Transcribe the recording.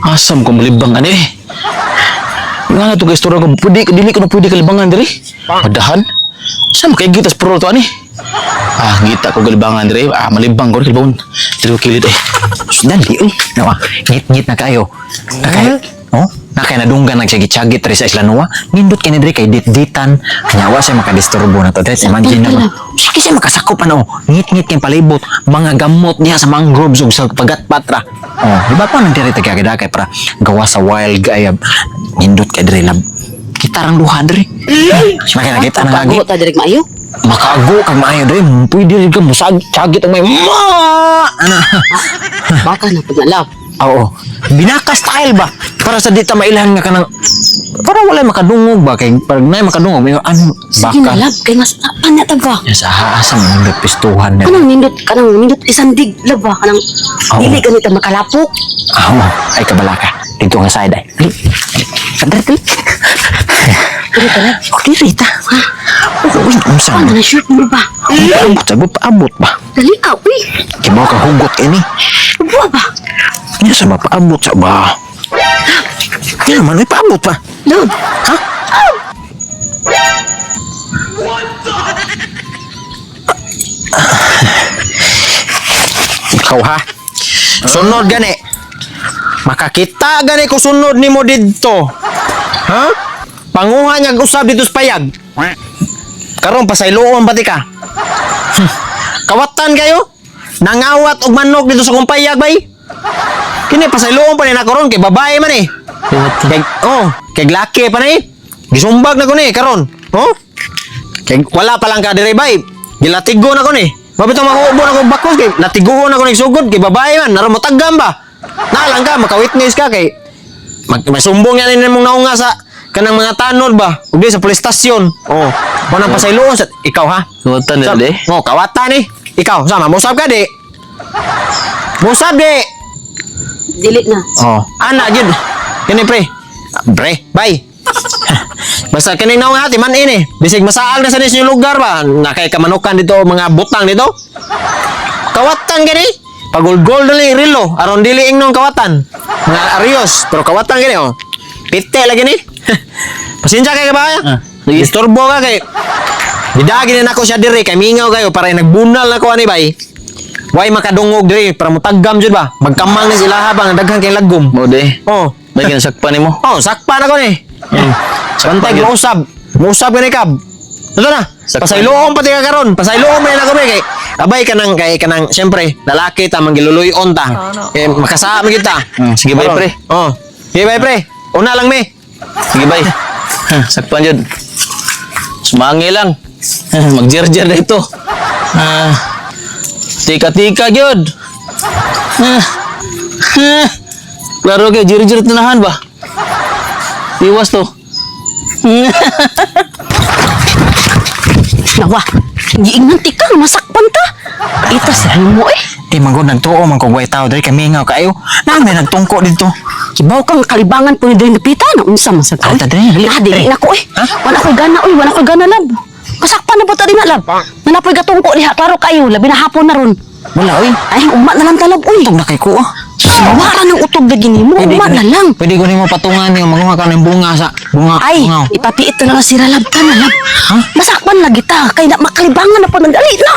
Asam ko malibangan eh. Nga na ito guys, turang ko, dili ko na pwede kalibangan diri. Padahan? Saan makaigitas pro to ani? Gita ko kalibangan diri. Malibang ko kalibangan. Diri ko kilid eh. Dali, uy. Nawa, ngit-ngit na kayo. Nakay, nakay nadunggan nagsagit-sagit rin sa isla Noa. Nindot ka ni Dre kay dit-ditan. Nyawa siya makadisturbo na to. Dre, imagine na ba? Sige siya makasakop ano. Ngit-ngit kayong palibot. Mga gamot niya sa mangroves ug sa pagat-patra. Di ba pa nang diri tagagada-kay para gawa sa wild gayab. Nindot kay Dre lab. Kita rang duha Dre. Makita na lagi. Pagod ta direk maayo. Makago kag maayo Dre. Pwede rin ka musagit ang may ano. Baka na paglalab. Oo. Binaka style ba? Para sa dita mailahan nga kanang para wala makadungog ba kay pag nay makadungog may ano Sige na lab kay mas anya ta ba? sa haasa mo pistuhan na. Kanang nindot isang dig lab ba kanang dili ganito makalapok. Ay kabalaka. Dito nga side ay. Kadar dali. Dili ka lab. Okay Rita. Uy, unsa Ano na shirt mo ba? paabot ba? Dali ka uy. Kibaw ka hugot ini. Buwa ba? Nya sa paabot sa ba? Nya man may paabot pa. Lab. Ha? Ikaw ha? Sunod gani. Makakita gani ko sunod nimo didto. Ha? Panguha niya usab dito sa payag. Karon pasayloon pati ka. Kawatan kayo? Nangawat og manok dito sa kong payag bay. Kini pasayloon pa ni na karon kay babae man eh. Kay laki pa na eh. Gisumbag na ko ni karon. Kay wala pa lang ka dire bay. Gilatigo na ko ni. Mabito mahubo na ko bakos kay natiguhon na ko ni sugod kay babae man naro mo taggam ba. Nalang ka maka-witness ka kay masumbong yan mong naunga sa kanang mga tanod ba ug di sa police station. Manang pasayloon sa ikaw ha. Kawatan na de. Kawatan eh. Ikaw sama musab ka di. Musab di. Dili na. Ana jud. Kini pre. Pre, bye. Basta kini naong hati man ini. Bisig masaal na sa nisyo lugar ba. Nakay kamanukan dito mga butang dito. Kawatan gani. Pagulgol dali rilo aron dili ingnon kawatan. Mga arios pero kawatan gani Pite lagi ni. Pasensya kay ba? Istorbo ka kay. Bidagi na nako siya diri kay mingaw kayo para nagbunal na ko ani bay. Way makadungog diri para mutaggam jud ba. Magkamang ni sila habang daghan kay lagom. Mo de. Bagyan sakpan nimo. Sakpa na ko ni. Bantay mausab. Mausab gani kab. Ito na. Pasayloon pati ka karon. Pasayloon man na ko kay abay kanang syempre lalaki ta mangiluluyon ta. Kay makasama kita. Sige bay pre. Sige bay pre. Una lang me. Sige bay. Sakpan jud. Sumangi lang. Magjerjer na ito. Tika-tika jud. Klaro kay jerjer tanahan ba? Iwas to. Nawa. Giingnan ti ka masakpan ka. Ita sa mo eh. Di man gud nagtuo man kog way tao diri kay mingaw kayo. Nami nagtungko dito. Kibaw kang kalibangan po ni Dre napita na unsa man sa ka. Dili na ko eh. Wala ko gana oy, wala ko gana lab. Masakpan na po ta din lab. Nanapoy gatungko diha klaro kayo, labi na hapon na ron. Wala oy. Ay umma na lang talab oy. Tug na kay ko. Wala nang utog na gini mo, umma na lang. Pwede ko nimo patungan yung mga ka ng bunga sa bunga. Ay, ipapiit na lang si Ralab ka na lab. Masakpan lagi ta kay na makalibangan na po ng dali na.